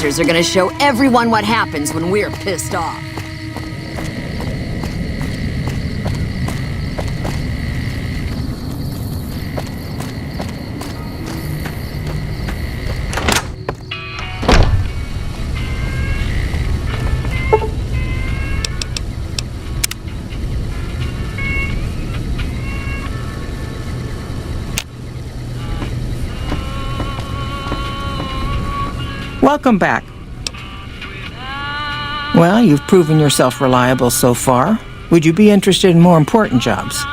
ranchers are gonna show everyone what happens when we're pissed off. Welcome back. Well, you've proven yourself reliable so far. Would you be interested in more important jobs?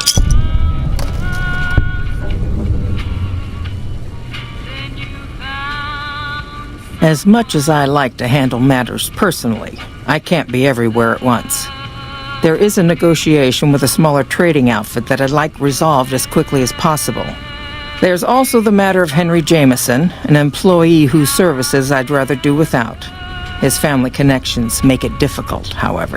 As much as I like to handle matters personally, I can't be everywhere at once. There is a negotiation with a smaller trading outfit that I'd like resolved as quickly as possible. There's also the matter of Henry Jameson, an employee whose services I'd rather do without. His family connections make it difficult, however.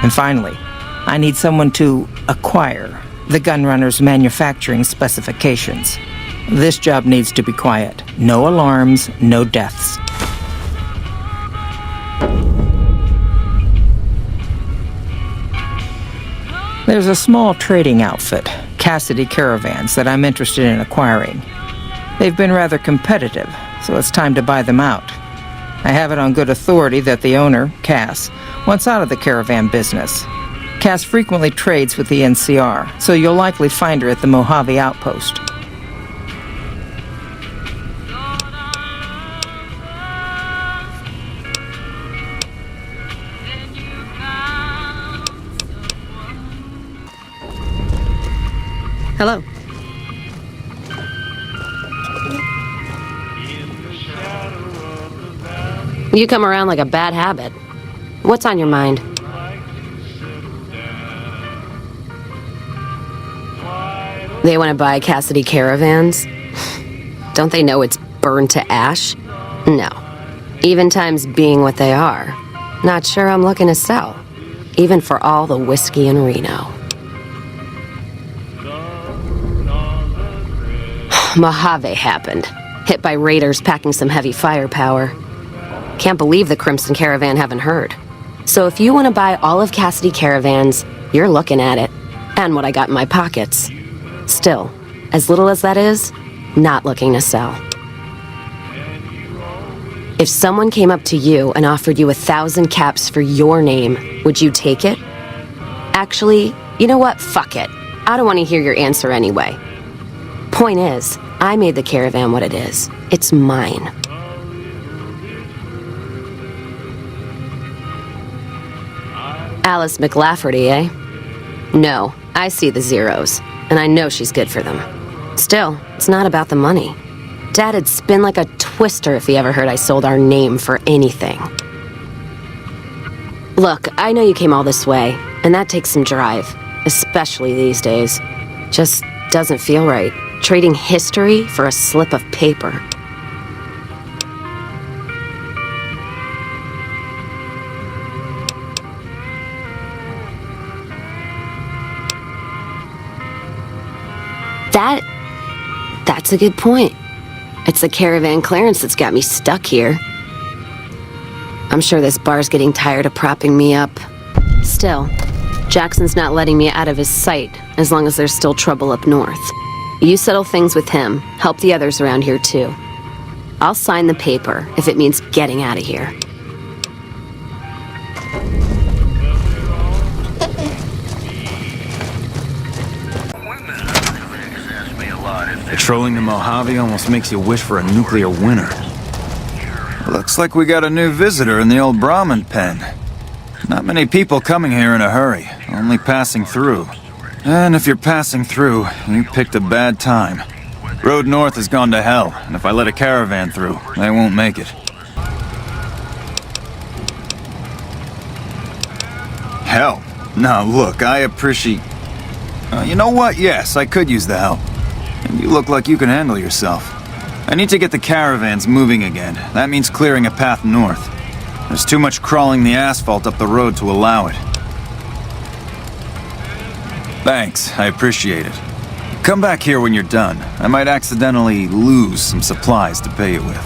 And finally, I need someone to acquire the gunrunner's manufacturing specifications. This job needs to be quiet. No alarms, no deaths. There's a small trading outfit, Cassidy Caravans, that I'm interested in acquiring. They've been rather competitive, so it's time to buy them out. I have it on good authority that the owner, Cass, wants out of the caravan business. Cass frequently trades with the NCR, so you'll likely find her at the Mojave outpost. Hello. You come around like a bad habit. What's on your mind? They want to buy Cassidy Caravans? Don't they know it's burned to ash? No. Even times being what they are. Not sure I'm looking to sell. Even for all the whiskey in Reno. Mojave happened. Hit by raiders packing some heavy firepower. Can't believe the Crimson Caravan haven't heard. So if you want to buy all of Cassidy Caravans, you're looking at it. And what I got in my pockets. Still, as little as that is, not looking to sell. If someone came up to you and offered you 1,000 caps for your name, would you take it? Actually, you know what? Fuck it. I don't want to hear your answer anyway. Point is, I made the caravan what it is. It's mine. Alice McLafferty, eh? No, I see the zeros, and I know she's good for them. Still, it's not about the money. Dad'd spin like a twister if he ever heard I sold our name for anything. Look, I know you came all this way, and that takes some drive, especially these days. Just doesn't feel right. Trading history for a slip of paper. That's a good point. It's the caravan clearance that's got me stuck here. I'm sure this bar's getting tired of propping me up. Still, Jackson's not letting me out of his sight as long as there's still trouble up north. You settle things with him, help the others around here too. I'll sign the paper if it means getting out of here. Patrolling the Mojave almost makes you wish for a nuclear winter. Looks like we got a new visitor in the old Brahmin pen. Not many people coming here in a hurry, only passing through. And if you're passing through, you picked a bad time. Road north has gone to hell, and if I let a caravan through, they won't make it. Help? Now look, I appreciate... you know what? Yes, I could use the help. And you look like you can handle yourself. I need to get the caravans moving again. That means clearing a path north. There's too much crawling the asphalt up the road to allow it. Thanks, I appreciate it. Come back here when you're done. I might accidentally lose some supplies to pay it with.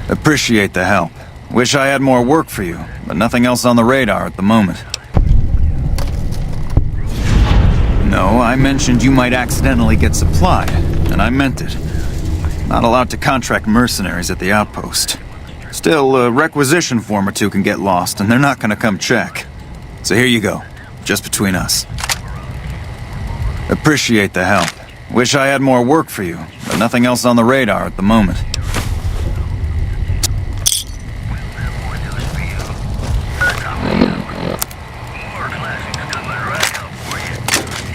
Appreciate the help. Wish I had more work for you, but nothing else on the radar at the moment. No, I mentioned you might accidentally get supplied, and I meant it. Not allowed to contract mercenaries at the outpost. Still, a requisition form or two can get lost, and they're not gonna come check. So here you go, just between us. Appreciate the help. Wish I had more work for you, but nothing else on the radar at the moment.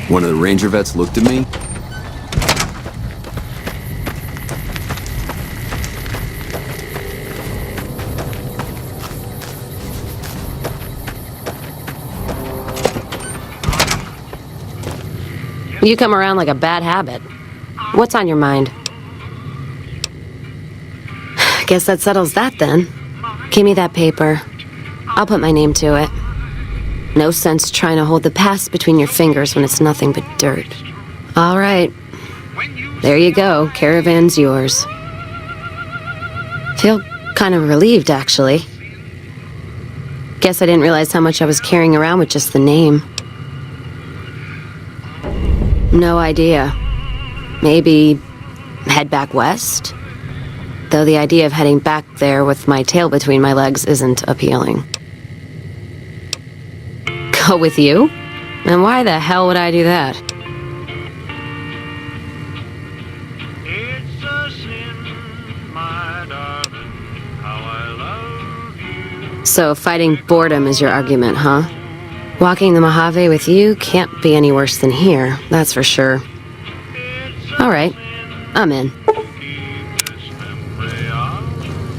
One of the ranger vets looked at me. You come around like a bad habit. What's on your mind? Guess that settles that then. Give me that paper. I'll put my name to it. No sense trying to hold the past between your fingers when it's nothing but dirt. All right. There you go. Caravan's yours. Feel kind of relieved, actually. Guess I didn't realize how much I was carrying around with just the name. No idea. Maybe head back west? Though the idea of heading back there with my tail between my legs isn't appealing. Go with you? And why the hell would I do that? It's a sin, my darling, how I love you. So fighting boredom is your argument, huh? Walking the Mojave with you can't be any worse than here, that's for sure. All right, I'm in. Keep this memory of you.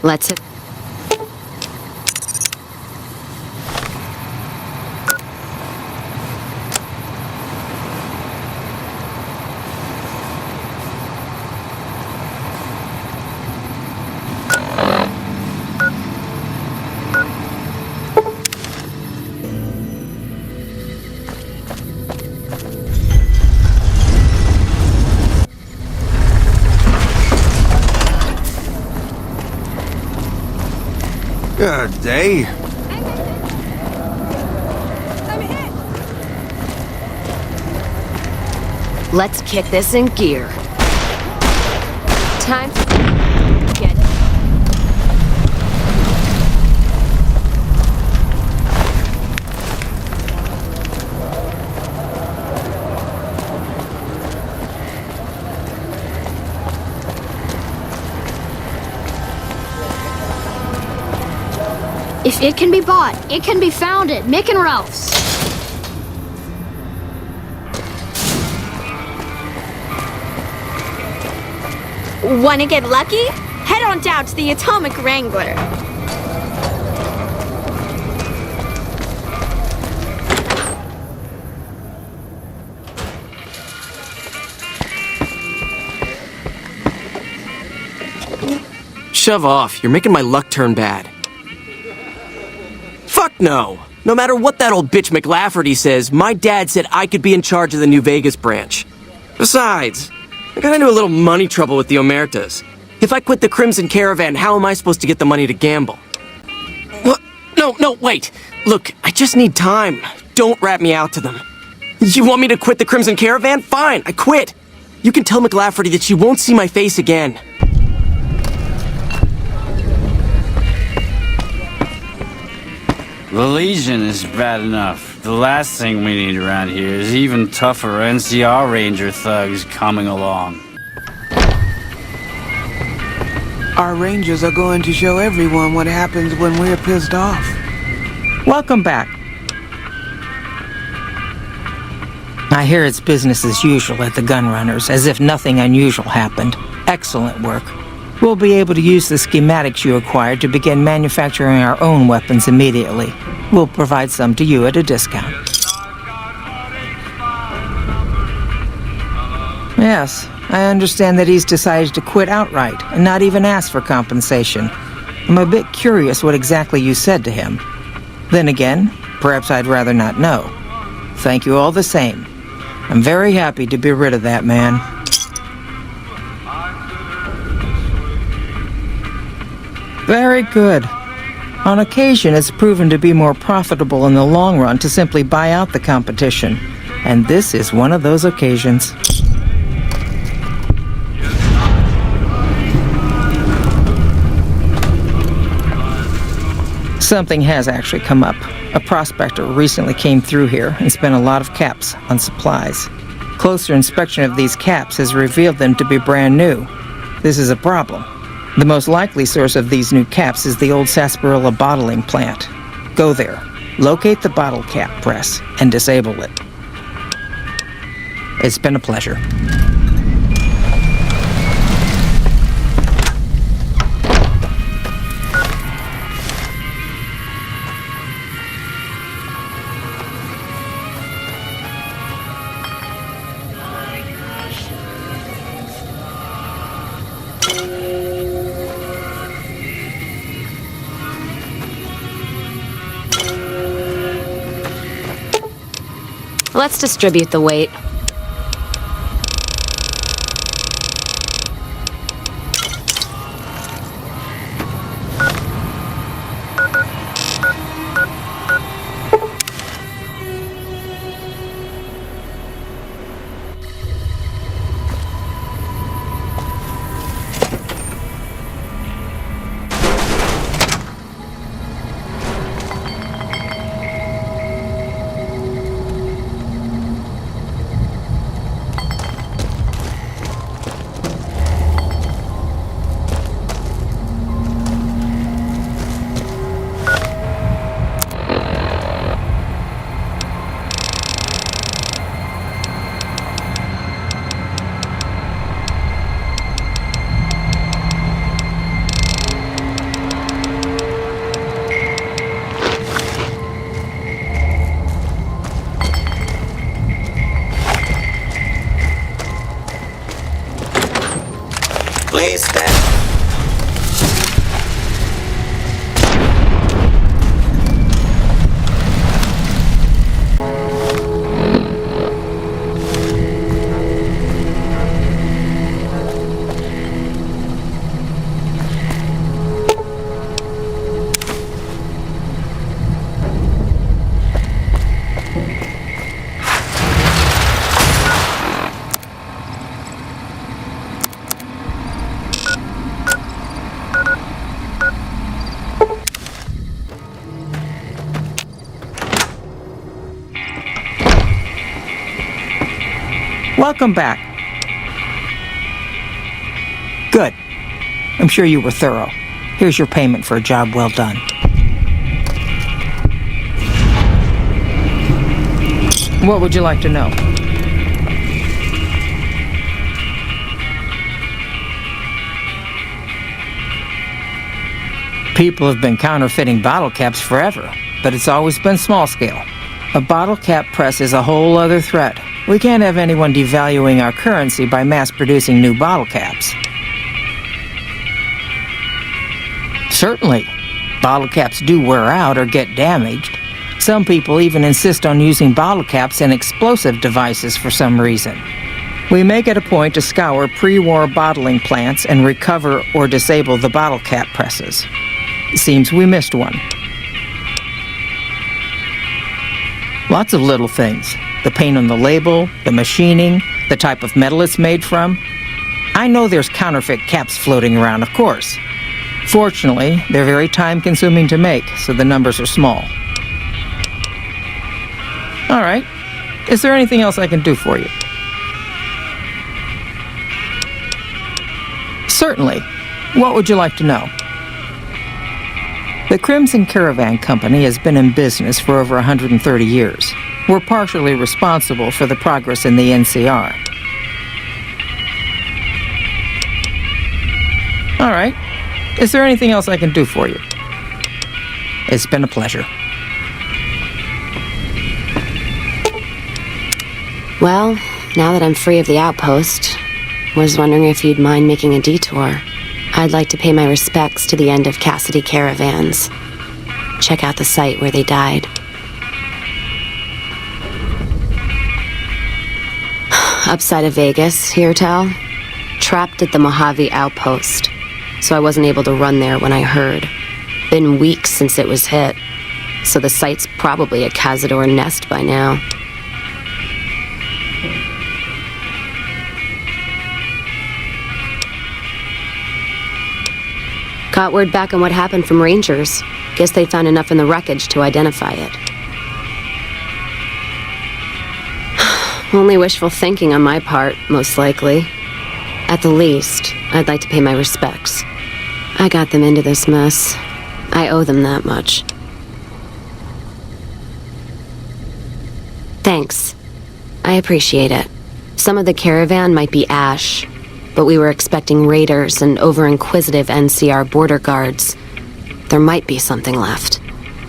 Let's hit. Good day. Let's kick this in gear. Time to get it. If it can be bought, it can be found at Mick and Ralph's. Want to get lucky? Head on down to the Atomic Wrangler. Shove off. You're making my luck turn bad. Fuck no. No matter what that old bitch McLafferty says, my dad said I could be in charge of the New Vegas branch. Besides, I got into a little money trouble with the Omertas. If I quit the Crimson Caravan, how am I supposed to get the money to gamble? What? No, wait. Look, I just need time. Don't rat me out to them. You want me to quit the Crimson Caravan? Fine, I quit. You can tell McLafferty that she won't see my face again. The Legion is bad enough. The last thing we need around here is even tougher NCR Ranger thugs coming along. Our Rangers are going to show everyone what happens when we're pissed off. Welcome back. I hear it's business as usual at the Gunrunners, as if nothing unusual happened. Excellent work. We'll be able to use the schematics you acquired to begin manufacturing our own weapons immediately. We'll provide some to you at a discount. Yes, I understand that he's decided to quit outright and not even ask for compensation. I'm a bit curious what exactly you said to him. Then again, perhaps I'd rather not know. Thank you all the same. I'm very happy to be rid of that man. Very good. On occasion, it's proven to be more profitable in the long run to simply buy out the competition. And this is one of those occasions. Something has actually come up. A prospector recently came through here and spent a lot of caps on supplies. Closer inspection of these caps has revealed them to be brand new. This is a problem. The most likely source of these new caps is the old sarsaparilla bottling plant. Go there, locate the bottle cap press, and disable it. It's been a pleasure. Let's distribute the weight. Please stand. Welcome back. Good. I'm sure you were thorough. Here's your payment for a job well done. What would you like to know? People have been counterfeiting bottle caps forever, but it's always been small scale. A bottle cap press is a whole other threat. We can't have anyone devaluing our currency by mass-producing new bottle caps. Certainly. Bottle caps do wear out or get damaged. Some people even insist on using bottle caps in explosive devices for some reason. We make it a point to scour pre-war bottling plants and recover or disable the bottle cap presses. It seems we missed one. Lots of little things. The paint on the label, the machining, the type of metal it's made from. I know there's counterfeit caps floating around, of course. Fortunately, they're very time-consuming to make, so the numbers are small. All right. Is there anything else I can do for you? Certainly. What would you like to know? The Crimson Caravan Company has been in business for over 130 years. We're partially responsible for the progress in the NCR. All right. Is there anything else I can do for you? It's been a pleasure. Well, now that I'm free of the outpost, was wondering if you'd mind making a detour. I'd like to pay my respects to the end of Cassidy caravans. Check out the site where they died. Upside of Vegas, here, Tal. Trapped at the Mojave outpost, so I wasn't able to run there when I heard. Been weeks since it was hit, so the site's probably a Cazador nest by now. Got word back on what happened from Rangers. Guess they found enough in the wreckage to identify it. Only wishful thinking on my part, most likely. At the least, I'd like to pay my respects. I got them into this mess. I owe them that much. Thanks. I appreciate it. Some of the caravan might be ash, but we were expecting raiders and over-inquisitive NCR border guards. There might be something left.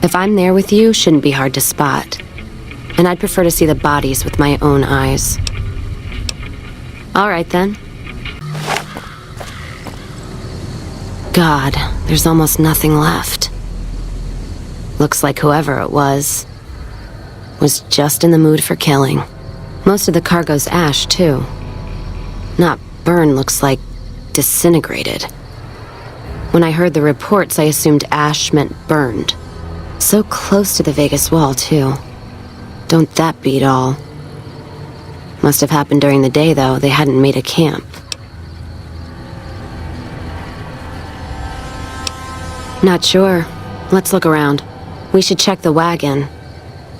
If I'm there with you, shouldn't be hard to spot. And I'd prefer to see the bodies with my own eyes. All right, then. God, there's almost nothing left. Looks like whoever it was just in the mood for killing. Most of the cargo's ash, too. Not burn, looks like disintegrated. When I heard the reports, I assumed ash meant burned. So close to the Vegas wall, too. Don't that beat all? Must have happened during the day, though. They hadn't made a camp. Not sure. Let's look around. We should check the wagon.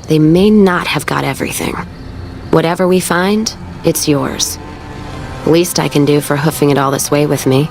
They may not have got everything. Whatever we find, it's yours. Least I can do for hoofing it all this way with me.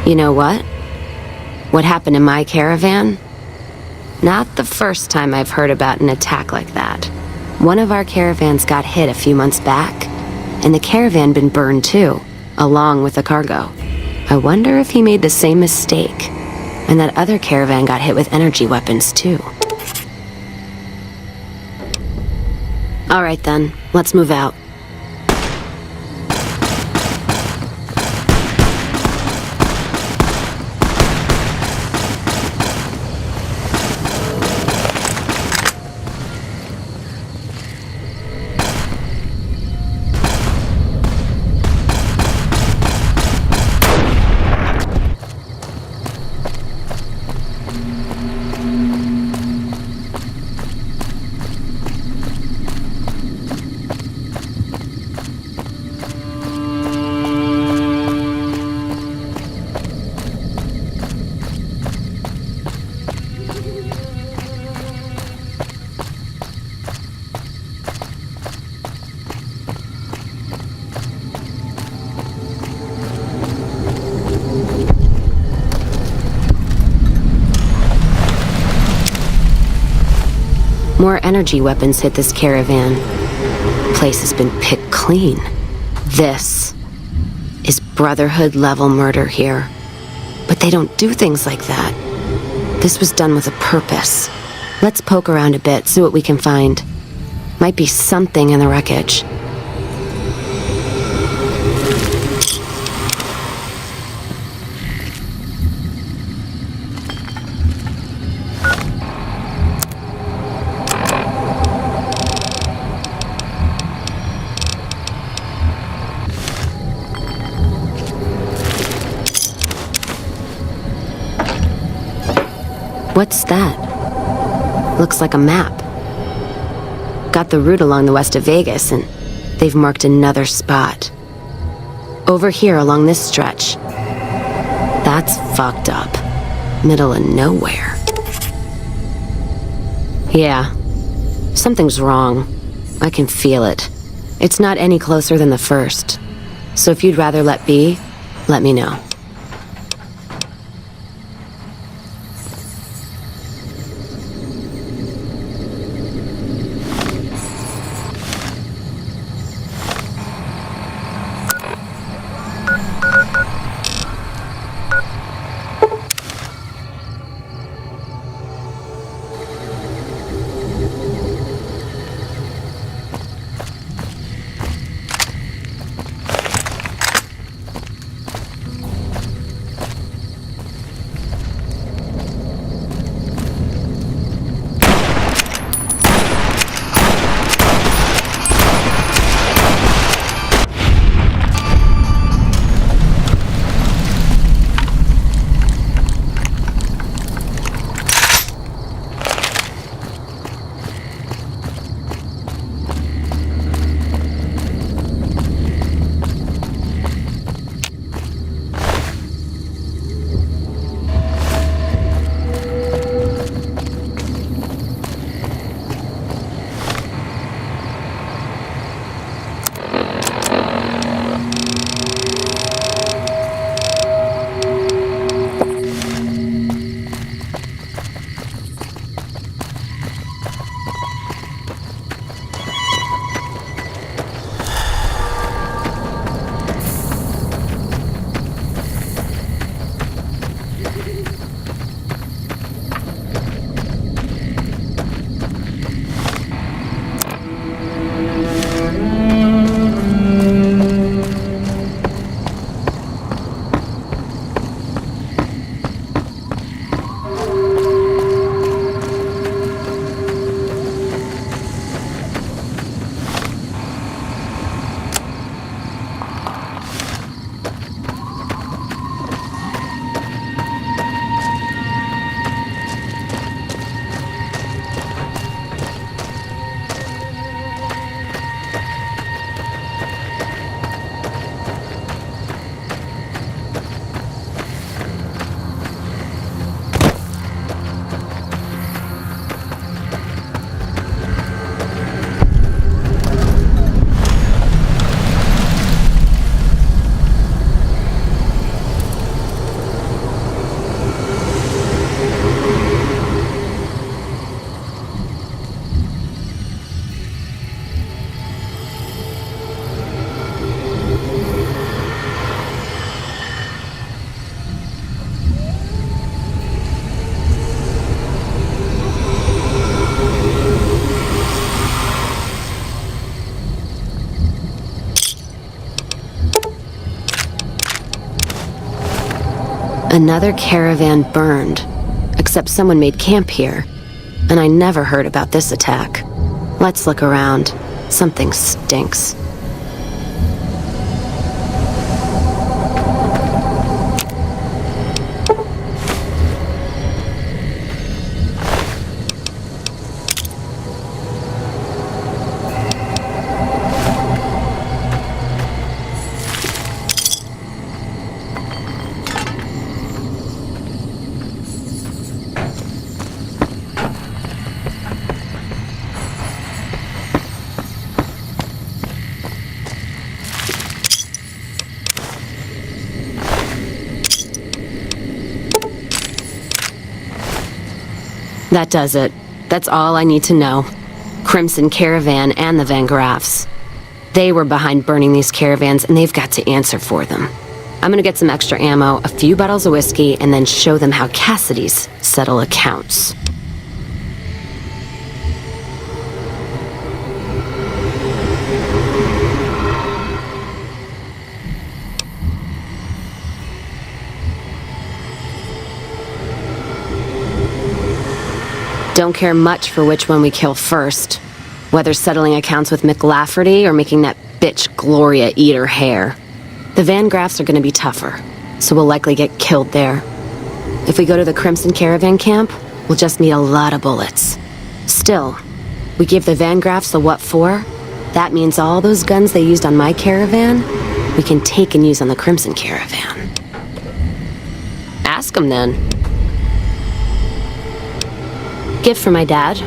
You know what? What happened in my caravan? Not the first time I've heard about an attack like that. One of our caravans got hit a few months back, and the caravan been burned too, along with the cargo. I wonder if he made the same mistake, and that other caravan got hit with energy weapons too. All right then, let's move out. More energy weapons hit this caravan. Place has been picked clean. This is Brotherhood-level murder here. But they don't do things like that. This was done with a purpose. Let's poke around a bit, see what we can find. Might be something in the wreckage. What's that? Looks like a map. Got the route along the west of Vegas, and they've marked another spot. Over here along this stretch. That's fucked up. Middle of nowhere. Yeah. Something's wrong. I can feel it. It's not any closer than the first. So if you'd rather let be, let me know. Another caravan burned, except someone made camp here, and I never heard about this attack. Let's look around. Something stinks. That does it. That's all I need to know. Crimson Caravan and the Van Graffs. They were behind burning these caravans, and they've got to answer for them. I'm gonna get some extra ammo, a few bottles of whiskey, and then show them how Cassidy's settle accounts. Don't care much for which one we kill first. Whether settling accounts with McLafferty or making that bitch Gloria eat her hair. The Van Graffs are gonna be tougher, so we'll likely get killed there. If we go to the Crimson Caravan camp, we'll just need a lot of bullets. Still, we give the Van Graffs the what for? That means all those guns they used on my caravan, we can take and use on the Crimson Caravan. Ask them then. Gift for my dad,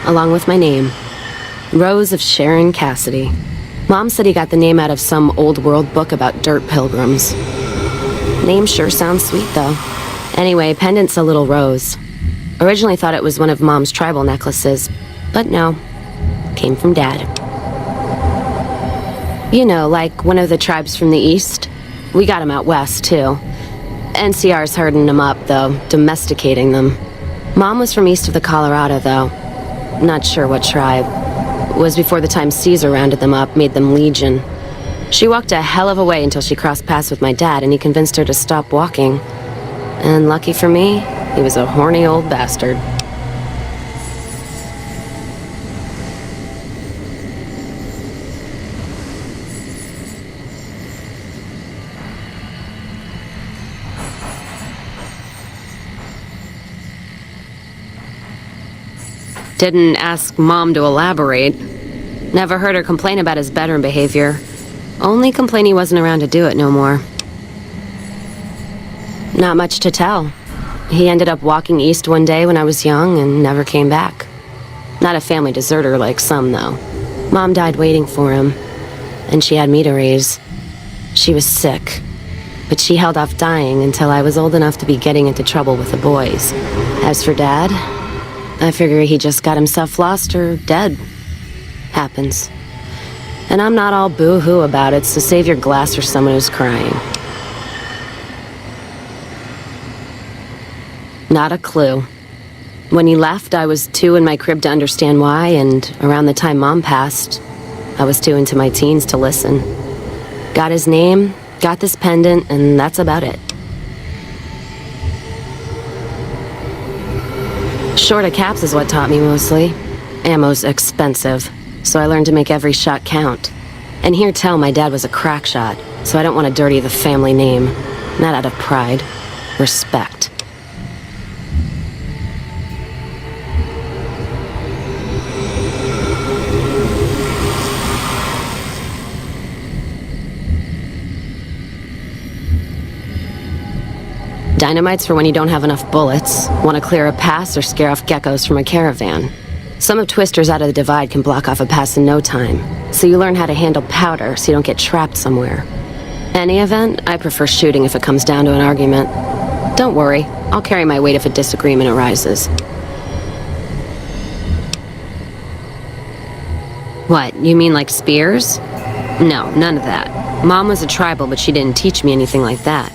along with my name. Rose of Sharon Cassidy. Mom said he got the name out of some old world book about dirt pilgrims. Name sure sounds sweet, though. Anyway, pendant's a little rose. Originally thought it was one of Mom's tribal necklaces, but no. Came from Dad. You know, like one of the tribes from the east. We got them out west, too. NCR's herding them up, though, domesticating them. Mom was from east of the Colorado, though. Not sure what tribe. It was before the time Caesar rounded them up, made them legion. She walked a hell of a way until she crossed paths with my dad, and he convinced her to stop walking. And lucky for me, he was a horny old bastard. Didn't ask Mom to elaborate. Never heard her complain about his bedroom behavior. Only complain he wasn't around to do it no more. Not much to tell. He ended up walking east one day when I was young and never came back. Not a family deserter like some, though. Mom died waiting for him, and she had me to raise. She was sick, but she held off dying until I was old enough to be getting into trouble with the boys. As for Dad, I figure he just got himself lost or dead. Happens. And I'm not all boo-hoo about it, so save your glass for someone who's crying. Not a clue. When he left, I was too in my crib to understand why, and around the time Mom passed, I was too into my teens to listen. Got his name, got this pendant, and that's about it. Short of caps is what taught me mostly. Ammo's expensive, so I learned to make every shot count. And hear tell my dad was a crack shot, so I don't want to dirty the family name. Not out of pride. Respect. Dynamite's for when you don't have enough bullets, want to clear a pass, or scare off geckos from a caravan. Some of Twister's out of the divide can block off a pass in no time, so you learn how to handle powder so you don't get trapped somewhere. Any event, I prefer shooting if it comes down to an argument. Don't worry, I'll carry my weight if a disagreement arises. What, you mean like spears? No, none of that. Mom was a tribal, but she didn't teach me anything like that.